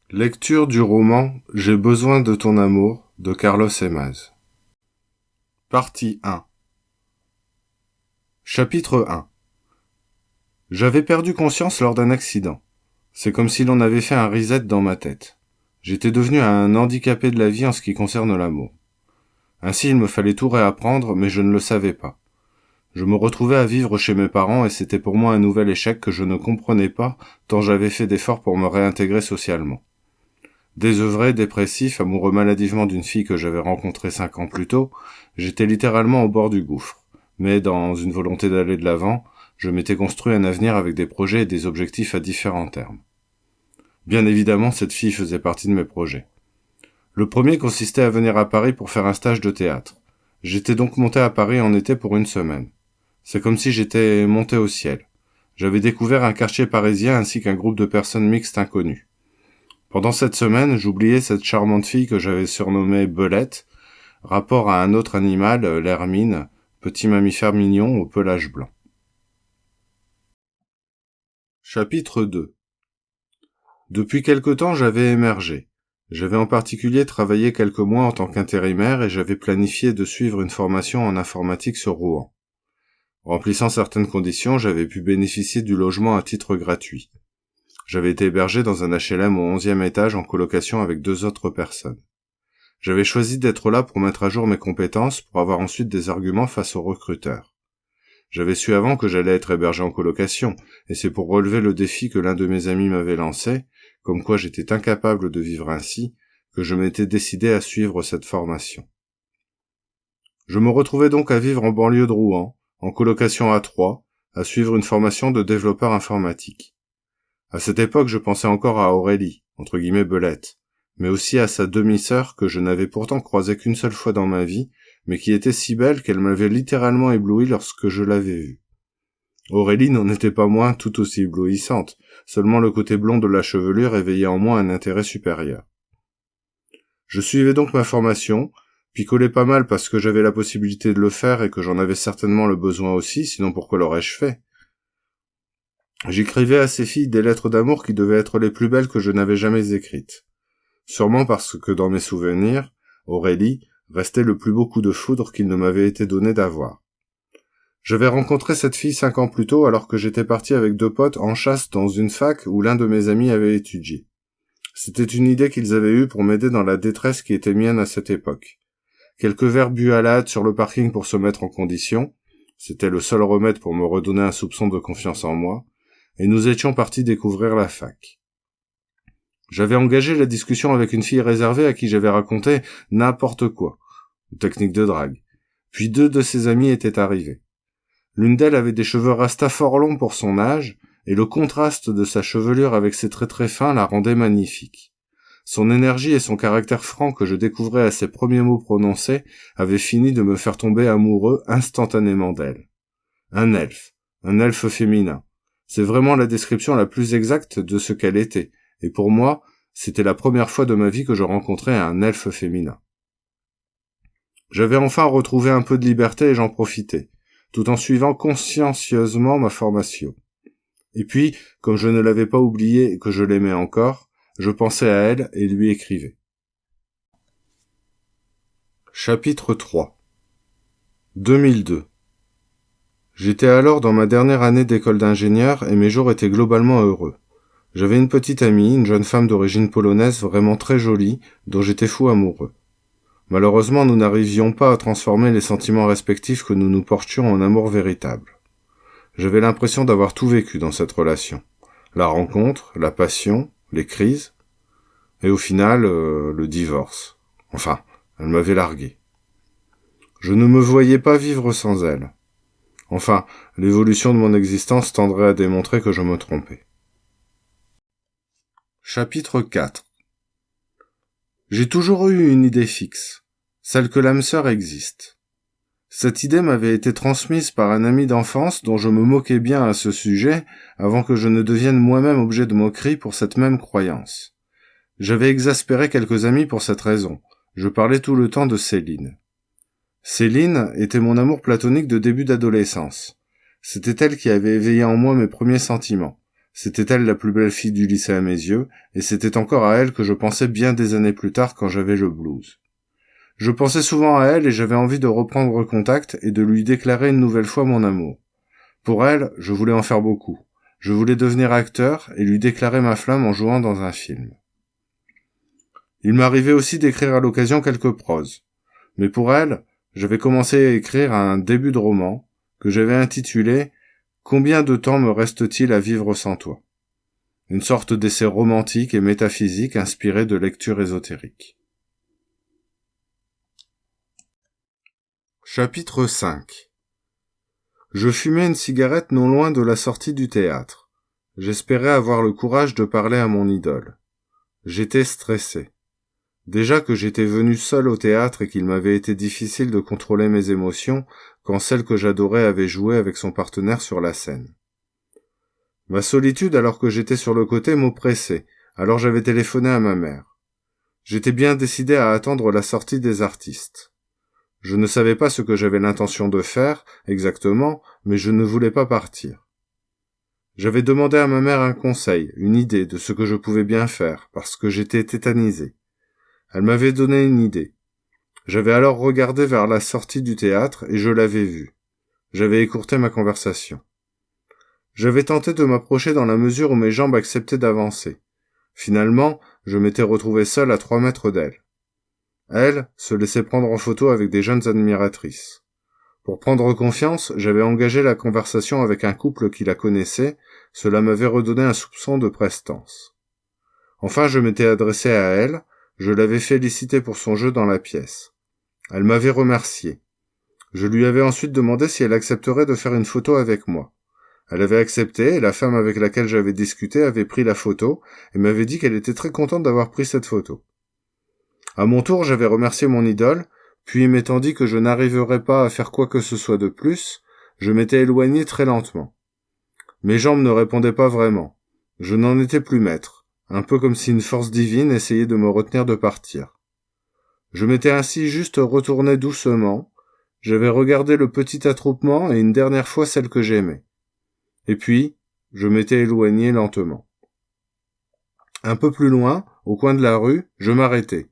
Lecture du roman « J'ai besoin de ton amour » de Carlos Emaz. Partie 1. Chapitre 1. J'avais perdu conscience lors d'un accident. C'est comme si l'on avait fait un reset dans ma tête. J'étais devenu un handicapé de la vie en ce qui concerne l'amour. Ainsi, il me fallait tout réapprendre, mais je ne le savais pas. Je me retrouvais à vivre chez mes parents et c'était pour moi un nouvel échec que je ne comprenais pas tant j'avais fait d'efforts pour me réintégrer socialement. Désœuvré, dépressif, amoureux maladivement d'une fille que j'avais rencontrée 5 ans plus tôt, j'étais littéralement au bord du gouffre. Mais dans une volonté d'aller de l'avant, je m'étais construit un avenir avec des projets et des objectifs à différents termes. Bien évidemment, cette fille faisait partie de mes projets. Le premier consistait à venir à Paris pour faire un stage de théâtre. J'étais donc monté à Paris en été pour 1 semaine. C'est comme si j'étais monté au ciel. J'avais découvert un quartier parisien ainsi qu'un groupe de personnes mixtes inconnues. Pendant cette semaine, j'oubliais cette charmante fille que j'avais surnommée Belette, rapport à un autre animal, l'hermine, petit mammifère mignon au pelage blanc. Chapitre 2. Depuis quelque temps, j'avais émergé. J'avais en particulier travaillé quelques mois en tant qu'intérimaire et j'avais planifié de suivre une formation en informatique sur Rouen. Remplissant certaines conditions, j'avais pu bénéficier du logement à titre gratuit. J'avais été hébergé dans un HLM au 11e étage en colocation avec 2 autres personnes. J'avais choisi d'être là pour mettre à jour mes compétences pour avoir ensuite des arguments face aux recruteurs. J'avais su avant que j'allais être hébergé en colocation, et c'est pour relever le défi que l'un de mes amis m'avait lancé, comme quoi j'étais incapable de vivre ainsi, que je m'étais décidé à suivre cette formation. Je me retrouvais donc à vivre en banlieue de Rouen, en colocation à 3, à suivre une formation de développeur informatique. À cette époque, je pensais encore à Aurélie, entre guillemets Belette, mais aussi à sa demi-sœur que je n'avais pourtant croisée qu'une seule fois dans ma vie, mais qui était si belle qu'elle m'avait littéralement ébloui lorsque je l'avais vue. Aurélie n'en était pas moins tout aussi éblouissante, seulement le côté blond de la chevelure éveillait en moi un intérêt supérieur. Je suivais donc ma formation, picolais pas mal parce que j'avais la possibilité de le faire et que j'en avais certainement le besoin aussi, sinon pourquoi l'aurais-je fait ? J'écrivais à ces filles des lettres d'amour qui devaient être les plus belles que je n'avais jamais écrites. Sûrement parce que dans mes souvenirs, Aurélie restait le plus beau coup de foudre qu'il ne m'avait été donné d'avoir. J'avais rencontré cette fille 5 ans plus tôt alors que j'étais parti avec 2 potes en chasse dans une fac où l'un de mes amis avait étudié. C'était une idée qu'ils avaient eue pour m'aider dans la détresse qui était mienne à cette époque. Quelques verres bu à la hâte sur le parking pour se mettre en condition, c'était le seul remède pour me redonner un soupçon de confiance en moi, et nous étions partis découvrir la fac. J'avais engagé la discussion avec une fille réservée à qui j'avais raconté n'importe quoi, une technique de drague. Puis 2 de ses amis étaient arrivés. L'une d'elles avait des cheveux rasta fort longs pour son âge, et le contraste de sa chevelure avec ses traits très fins la rendait magnifique. Son énergie et son caractère franc que je découvrais à ses premiers mots prononcés avaient fini de me faire tomber amoureux instantanément d'elle. Un elfe féminin. C'est vraiment la description la plus exacte de ce qu'elle était, et pour moi, c'était la première fois de ma vie que je rencontrais un elfe féminin. J'avais enfin retrouvé un peu de liberté et j'en profitais, tout en suivant consciencieusement ma formation. Et puis, comme je ne l'avais pas oublié et que je l'aimais encore, je pensais à elle et lui écrivais. Chapitre 3. 2002. J'étais alors dans ma dernière année d'école d'ingénieur et mes jours étaient globalement heureux. J'avais une petite amie, une jeune femme d'origine polonaise vraiment très jolie, dont j'étais fou amoureux. Malheureusement, nous n'arrivions pas à transformer les sentiments respectifs que nous nous portions en amour véritable. J'avais l'impression d'avoir tout vécu dans cette relation. La rencontre, la passion, les crises, et au final, le divorce. Enfin, elle m'avait largué. Je ne me voyais pas vivre sans elle. Enfin, l'évolution de mon existence tendrait à démontrer que je me trompais. Chapitre 4. J'ai toujours eu une idée fixe, celle que l'âme sœur existe. Cette idée m'avait été transmise par un ami d'enfance dont je me moquais bien à ce sujet avant que je ne devienne moi-même objet de moquerie pour cette même croyance. J'avais exaspéré quelques amis pour cette raison. Je parlais tout le temps de Céline. Céline était mon amour platonique de début d'adolescence. C'était elle qui avait éveillé en moi mes premiers sentiments. C'était elle la plus belle fille du lycée à mes yeux, et c'était encore à elle que je pensais bien des années plus tard quand j'avais le blues. Je pensais souvent à elle et j'avais envie de reprendre contact et de lui déclarer une nouvelle fois mon amour. Pour elle, je voulais en faire beaucoup. Je voulais devenir acteur et lui déclarer ma flamme en jouant dans un film. Il m'arrivait aussi d'écrire à l'occasion quelques proses. Mais pour elle, j'avais commencé à écrire un début de roman que j'avais intitulé « Combien de temps me reste-t-il à vivre sans toi ?» Une sorte d'essai romantique et métaphysique inspiré de lectures ésotériques. Chapitre 5. Je fumais une cigarette non loin de la sortie du théâtre. J'espérais avoir le courage de parler à mon idole. J'étais stressé. Déjà que j'étais venu seul au théâtre et qu'il m'avait été difficile de contrôler mes émotions quand celle que j'adorais avait joué avec son partenaire sur la scène. Ma solitude alors que j'étais sur le côté m'oppressait, alors j'avais téléphoné à ma mère. J'étais bien décidé à attendre la sortie des artistes. Je ne savais pas ce que j'avais l'intention de faire, exactement, mais je ne voulais pas partir. J'avais demandé à ma mère un conseil, une idée de ce que je pouvais bien faire, parce que j'étais tétanisé. Elle m'avait donné une idée. J'avais alors regardé vers la sortie du théâtre et je l'avais vue. J'avais écourté ma conversation. J'avais tenté de m'approcher dans la mesure où mes jambes acceptaient d'avancer. Finalement, je m'étais retrouvé seul à 3 mètres d'elle. Elle se laissait prendre en photo avec des jeunes admiratrices. Pour prendre confiance, j'avais engagé la conversation avec un couple qui la connaissait, cela m'avait redonné un soupçon de prestance. Enfin, je m'étais adressé à elle, je l'avais félicitée pour son jeu dans la pièce. Elle m'avait remercié. Je lui avais ensuite demandé si elle accepterait de faire une photo avec moi. Elle avait accepté et la femme avec laquelle j'avais discuté avait pris la photo et m'avait dit qu'elle était très contente d'avoir pris cette photo. À mon tour, j'avais remercié mon idole, puis m'étant dit que je n'arriverais pas à faire quoi que ce soit de plus, je m'étais éloigné très lentement. Mes jambes ne répondaient pas vraiment. Je n'en étais plus maître, un peu comme si une force divine essayait de me retenir de partir. Je m'étais ainsi juste retourné doucement, j'avais regardé le petit attroupement et une dernière fois celle que j'aimais. Et puis, je m'étais éloigné lentement. Un peu plus loin, au coin de la rue, je m'arrêtai.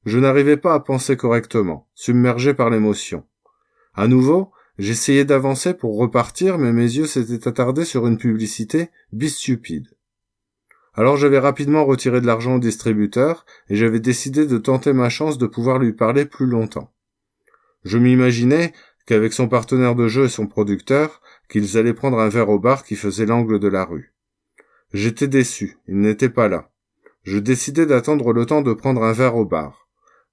Je n'arrivais pas à penser correctement, submergé par l'émotion. À nouveau, j'essayais d'avancer pour repartir, mais mes yeux s'étaient attardés sur une publicité Bistupide. Alors j'avais rapidement retiré de l'argent au distributeur et j'avais décidé de tenter ma chance de pouvoir lui parler plus longtemps. Je m'imaginais qu'avec son partenaire de jeu et son producteur, qu'ils allaient prendre un verre au bar qui faisait l'angle de la rue. J'étais déçu, il n'était pas là. Je décidai d'attendre le temps de prendre un verre au bar.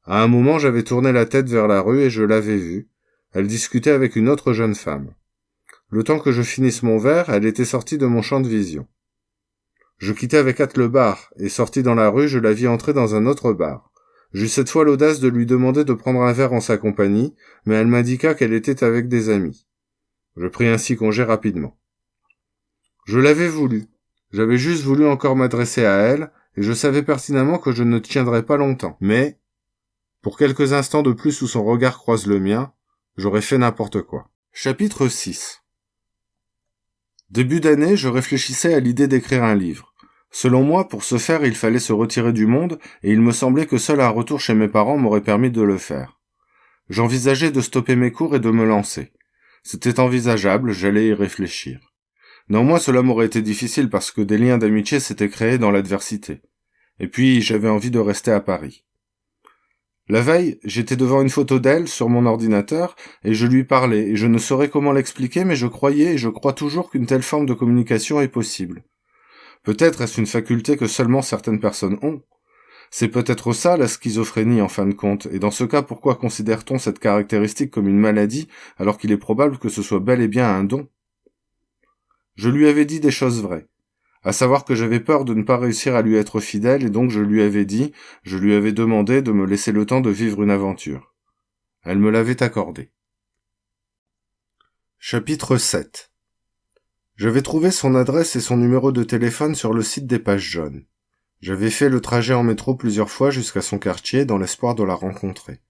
À un moment, j'avais tourné la tête vers la rue et je l'avais vue. Elle discutait avec une autre jeune femme. Le temps que je finisse mon verre, elle était sortie de mon champ de vision. Je quittai avec hâte le bar, et sorti dans la rue, je la vis entrer dans un autre bar. J'eus cette fois l'audace de lui demander de prendre un verre en sa compagnie, mais elle m'indiqua qu'elle était avec des amis. Je pris ainsi congé rapidement. Je l'avais voulu. J'avais juste voulu encore m'adresser à elle, et je savais pertinemment que je ne tiendrais pas longtemps. Mais, pour quelques instants de plus où son regard croise le mien, j'aurais fait n'importe quoi. Chapitre 6. Début d'année, je réfléchissais à l'idée d'écrire un livre. Selon moi, pour ce faire, il fallait se retirer du monde, et il me semblait que seul un retour chez mes parents m'aurait permis de le faire. J'envisageais de stopper mes cours et de me lancer. C'était envisageable, j'allais y réfléchir. Néanmoins, cela m'aurait été difficile parce que des liens d'amitié s'étaient créés dans l'adversité. Et puis, j'avais envie de rester à Paris. La veille, j'étais devant une photo d'elle sur mon ordinateur et je lui parlais, et je ne saurais comment l'expliquer, mais je croyais et je crois toujours qu'une telle forme de communication est possible. Peut-être est-ce une faculté que seulement certaines personnes ont. C'est peut-être ça la schizophrénie en fin de compte, et dans ce cas pourquoi considère-t-on cette caractéristique comme une maladie alors qu'il est probable que ce soit bel et bien un don ? Je lui avais dit des choses vraies. À savoir que j'avais peur de ne pas réussir à lui être fidèle et donc je lui avais demandé de me laisser le temps de vivre une aventure. Elle me l'avait accordé. Chapitre 7. J'avais trouvé son adresse et son numéro de téléphone sur le site des Pages jaunes. J'avais fait le trajet en métro plusieurs fois jusqu'à son quartier dans l'espoir de la rencontrer.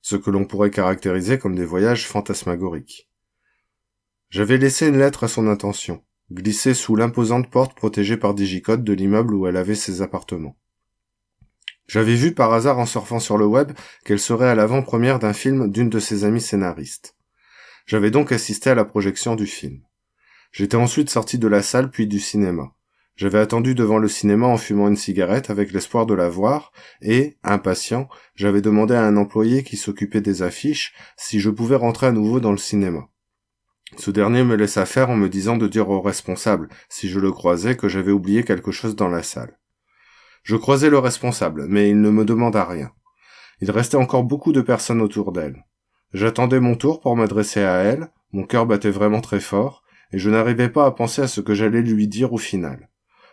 Ce que l'on pourrait caractériser comme des voyages fantasmagoriques. J'avais laissé une lettre à son intention. glissée sous l'imposante porte protégée par Digicode de l'immeuble où elle avait ses appartements. J'avais vu par hasard en surfant sur le web qu'elle serait à l'avant-première d'un film d'une de ses amies scénaristes. J'avais donc assisté à la projection du film. J'étais ensuite sorti de la salle puis du cinéma. J'avais attendu devant le cinéma en fumant une cigarette avec l'espoir de la voir et, impatient, j'avais demandé à un employé qui s'occupait des affiches si je pouvais rentrer à nouveau dans le cinéma. Ce dernier me laissa faire en me disant de dire au responsable, si je le croisais, que j'avais oublié quelque chose dans la salle. Je croisai le responsable, mais il ne me demanda rien. Il restait encore beaucoup de personnes autour d'elle. J'attendais mon tour pour m'adresser à elle, mon cœur battait vraiment très fort, et je n'arrivais pas à penser à ce que j'allais lui dire au final.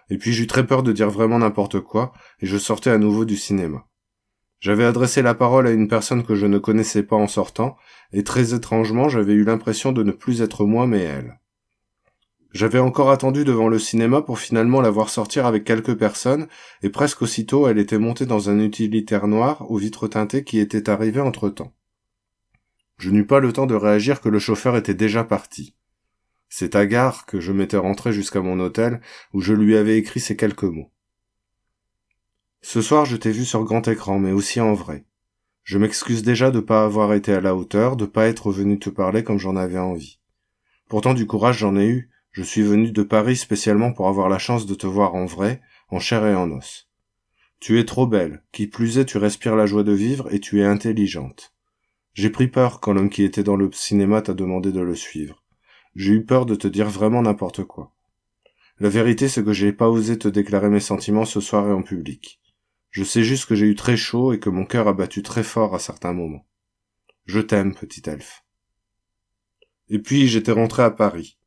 Et puis j'eus très peur de dire vraiment n'importe quoi, et je sortais à nouveau du cinéma. J'avais adressé la parole à une personne que je ne connaissais pas en sortant, et très étrangement j'avais eu l'impression de ne plus être moi mais elle. J'avais encore attendu devant le cinéma pour finalement la voir sortir avec quelques personnes, et presque aussitôt elle était montée dans un utilitaire noir aux vitres teintées qui était arrivé entre-temps. Je n'eus pas le temps de réagir que le chauffeur était déjà parti. C'est à gare que je m'étais rentré jusqu'à mon hôtel, où je lui avais écrit ces quelques mots. Ce soir, je t'ai vu sur grand écran, mais aussi en vrai. Je m'excuse déjà de pas avoir été à la hauteur, de pas être venu te parler comme j'en avais envie. Pourtant, du courage, j'en ai eu. Je suis venu de Paris spécialement pour avoir la chance de te voir en vrai, en chair et en os. Tu es trop belle, qui plus est, tu respires la joie de vivre et tu es intelligente. J'ai pris peur quand l'homme qui était dans le cinéma t'a demandé de le suivre. J'ai eu peur de te dire vraiment n'importe quoi. La vérité, c'est que j'ai pas osé te déclarer mes sentiments ce soir et en public. Je sais juste que j'ai eu très chaud et que mon cœur a battu très fort à certains moments. Je t'aime, petit elfe. Et puis, j'étais rentré à Paris.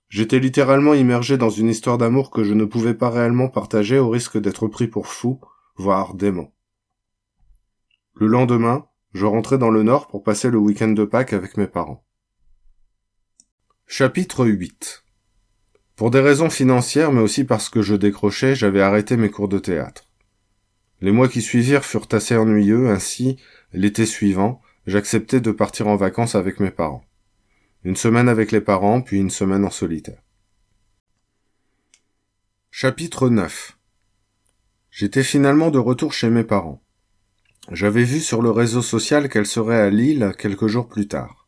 J'étais littéralement immergé dans une histoire d'amour que je ne pouvais pas réellement partager au risque d'être pris pour fou, voire dément. Le lendemain, je rentrais dans le Nord pour passer le week-end de Pâques avec mes parents. Chapitre 8. Pour des raisons financières, mais aussi parce que je décrochais, j'avais arrêté mes cours de théâtre. Les mois qui suivirent furent assez ennuyeux, ainsi, l'été suivant, j'acceptai de partir en vacances avec mes parents. Une semaine avec les parents, puis une semaine en solitaire. Chapitre 9. J'étais finalement de retour chez mes parents. J'avais vu sur le réseau social qu'elle serait à Lille quelques jours plus tard.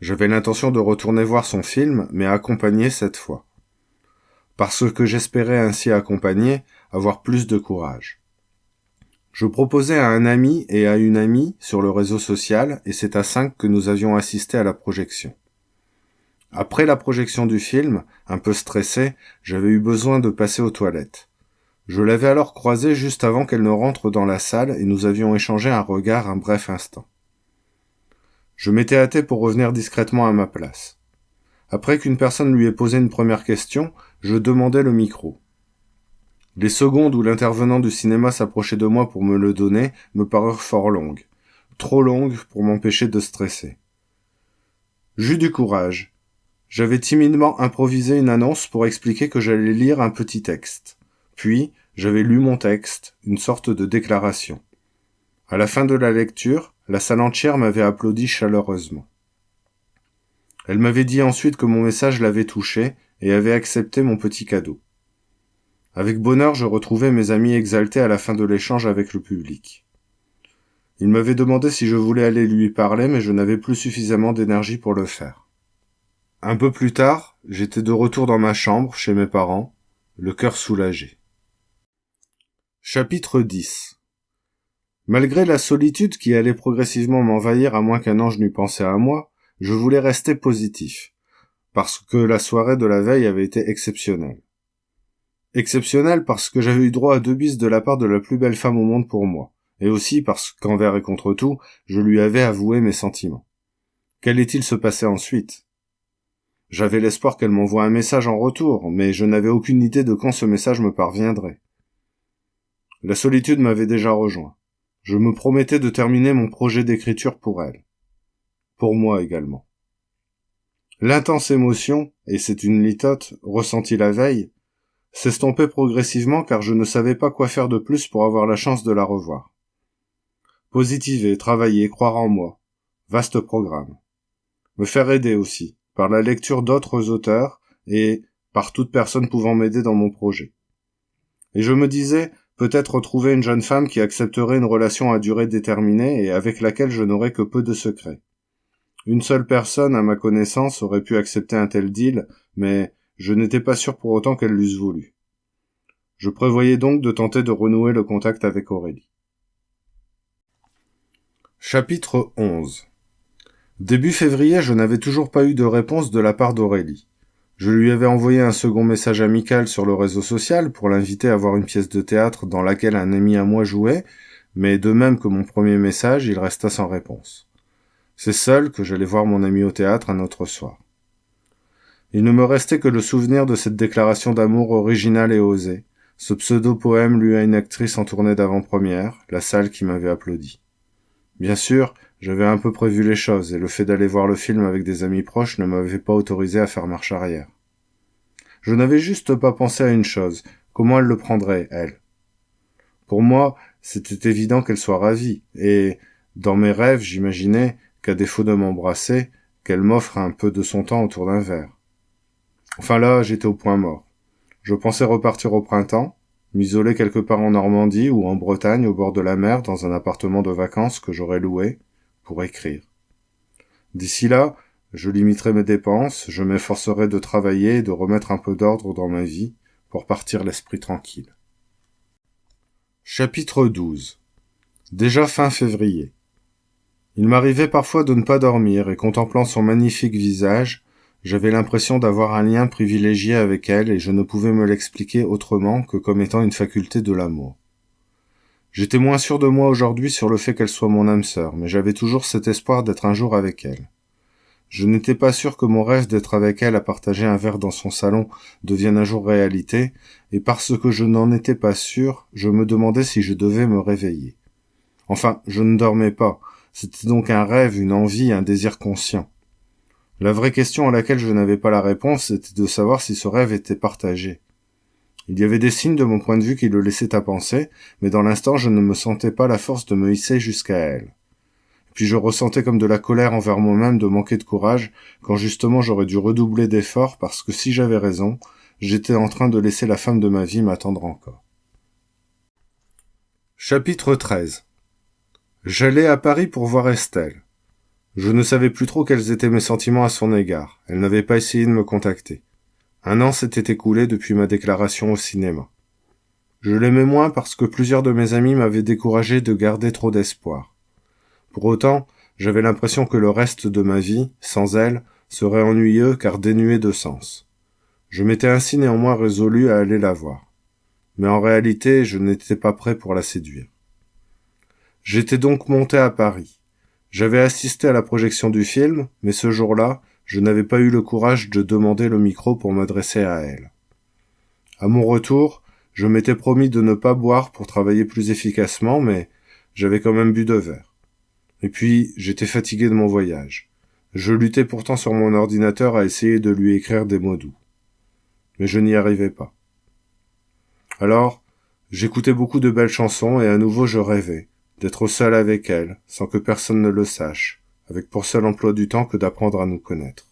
J'avais l'intention de retourner voir son film, mais accompagné cette fois. Parce que j'espérais ainsi accompagner, avoir plus de courage. Je proposai à un ami et à une amie sur le réseau social, et c'est à 5 que nous avions assisté à la projection. Après la projection du film, un peu stressé, j'avais eu besoin de passer aux toilettes. Je l'avais alors croisée juste avant qu'elle ne rentre dans la salle et nous avions échangé un regard un bref instant. Je m'étais hâté pour revenir discrètement à ma place. Après qu'une personne lui ait posé une première question, je demandai le micro. Les secondes où l'intervenant du cinéma s'approchait de moi pour me le donner me parurent fort longues. Trop longues pour m'empêcher de stresser. J'eus du courage. J'avais timidement improvisé une annonce pour expliquer que j'allais lire un petit texte. Puis, j'avais lu mon texte, une sorte de déclaration. À la fin de la lecture, la salle entière m'avait applaudi chaleureusement. Elle m'avait dit ensuite que mon message l'avait touchée et avait accepté mon petit cadeau. Avec bonheur, je retrouvais mes amis exaltés à la fin de l'échange avec le public. Il m'avait demandé si je voulais aller lui parler, mais je n'avais plus suffisamment d'énergie pour le faire. Un peu plus tard, j'étais de retour dans ma chambre, chez mes parents, le cœur soulagé. Chapitre 10. Malgré la solitude qui allait progressivement m'envahir à moins qu'un ange n'eût pensé à moi, je voulais rester positif, parce que la soirée de la veille avait été exceptionnelle. Exceptionnelle parce que j'avais eu droit à 2 bises de la part de la plus belle femme au monde pour moi, et aussi parce qu'envers et contre tout, je lui avais avoué mes sentiments. Qu'allait-il se passer ensuite ? J'avais l'espoir qu'elle m'envoie un message en retour, mais je n'avais aucune idée de quand ce message me parviendrait. La solitude m'avait déjà rejoint. Je me promettais de terminer mon projet d'écriture pour elle. Pour moi également. L'intense émotion, et c'est une litote, ressentie la veille, s'estompait progressivement car je ne savais pas quoi faire de plus pour avoir la chance de la revoir. Positiver, travailler, croire en moi. Vaste programme. Me faire aider aussi, par la lecture d'autres auteurs et, par toute personne pouvant m'aider dans mon projet. Et je me disais, peut-être retrouver une jeune femme qui accepterait une relation à durée déterminée et avec laquelle je n'aurais que peu de secrets. Une seule personne, à ma connaissance, aurait pu accepter un tel deal, mais je n'étais pas sûr pour autant qu'elle l'eusse voulu. Je prévoyais donc de tenter de renouer le contact avec Aurélie. Chapitre 11. Début février, je n'avais toujours pas eu de réponse de la part d'Aurélie. Je lui avais envoyé un second message amical sur le réseau social pour l'inviter à voir une pièce de théâtre dans laquelle un ami à moi jouait, mais de même que mon premier message, il resta sans réponse. C'est seul que j'allais voir mon ami au théâtre un autre soir. Il ne me restait que le souvenir de cette déclaration d'amour originale et osée, ce pseudo-poème lu à une actrice en tournée d'avant-première, la salle qui m'avait applaudi. Bien sûr, j'avais un peu prévu les choses et le fait d'aller voir le film avec des amis proches ne m'avait pas autorisé à faire marche arrière. Je n'avais juste pas pensé à une chose, comment elle le prendrait, elle. Pour moi, c'était évident qu'elle soit ravie, et, dans mes rêves, j'imaginais, qu'à défaut de m'embrasser, qu'elle m'offre un peu de son temps autour d'un verre. Enfin là, j'étais au point mort. Je pensais repartir au printemps, m'isoler quelque part en Normandie ou en Bretagne au bord de la mer dans un appartement de vacances que j'aurais loué, pour écrire. D'ici là, je limiterai mes dépenses, je m'efforcerai de travailler et de remettre un peu d'ordre dans ma vie pour partir l'esprit tranquille. Chapitre 12. Déjà fin février. Il m'arrivait parfois de ne pas dormir et contemplant son magnifique visage, j'avais l'impression d'avoir un lien privilégié avec elle et je ne pouvais me l'expliquer autrement que comme étant une faculté de l'amour. J'étais moins sûr de moi aujourd'hui sur le fait qu'elle soit mon âme sœur, mais j'avais toujours cet espoir d'être un jour avec elle. Je n'étais pas sûr que mon rêve d'être avec elle à partager un verre dans son salon devienne un jour réalité, et parce que je n'en étais pas sûr, je me demandais si je devais me réveiller. Enfin, je ne dormais pas, c'était donc un rêve, une envie, un désir conscient. La vraie question à laquelle je n'avais pas la réponse était de savoir si ce rêve était partagé. Il y avait des signes de mon point de vue qui le laissaient à penser, mais dans l'instant je ne me sentais pas la force de me hisser jusqu'à elle. Puis je ressentais comme de la colère envers moi-même de manquer de courage, quand justement j'aurais dû redoubler d'efforts parce que si j'avais raison, j'étais en train de laisser la femme de ma vie m'attendre encore. Chapitre 13. J'allais à Paris pour voir Estelle. Je ne savais plus trop quels étaient mes sentiments à son égard. Elle n'avait pas essayé de me contacter. 1 an s'était écoulé depuis ma déclaration au cinéma. Je l'aimais moins parce que plusieurs de mes amis m'avaient découragé de garder trop d'espoir. Pour autant, j'avais l'impression que le reste de ma vie, sans elle, serait ennuyeux car dénué de sens. Je m'étais ainsi néanmoins résolu à aller la voir. Mais en réalité, je n'étais pas prêt pour la séduire. J'étais donc monté à Paris. J'avais assisté à la projection du film, mais ce jour-là, je n'avais pas eu le courage de demander le micro pour m'adresser à elle. À mon retour, je m'étais promis de ne pas boire pour travailler plus efficacement, mais j'avais quand même bu 2 verres. Et puis, j'étais fatigué de mon voyage. Je luttais pourtant sur mon ordinateur à essayer de lui écrire des mots doux. Mais je n'y arrivais pas. Alors, j'écoutais beaucoup de belles chansons et à nouveau je rêvais d'être seul avec elle, sans que personne ne le sache, avec pour seul emploi du temps que d'apprendre à nous connaître.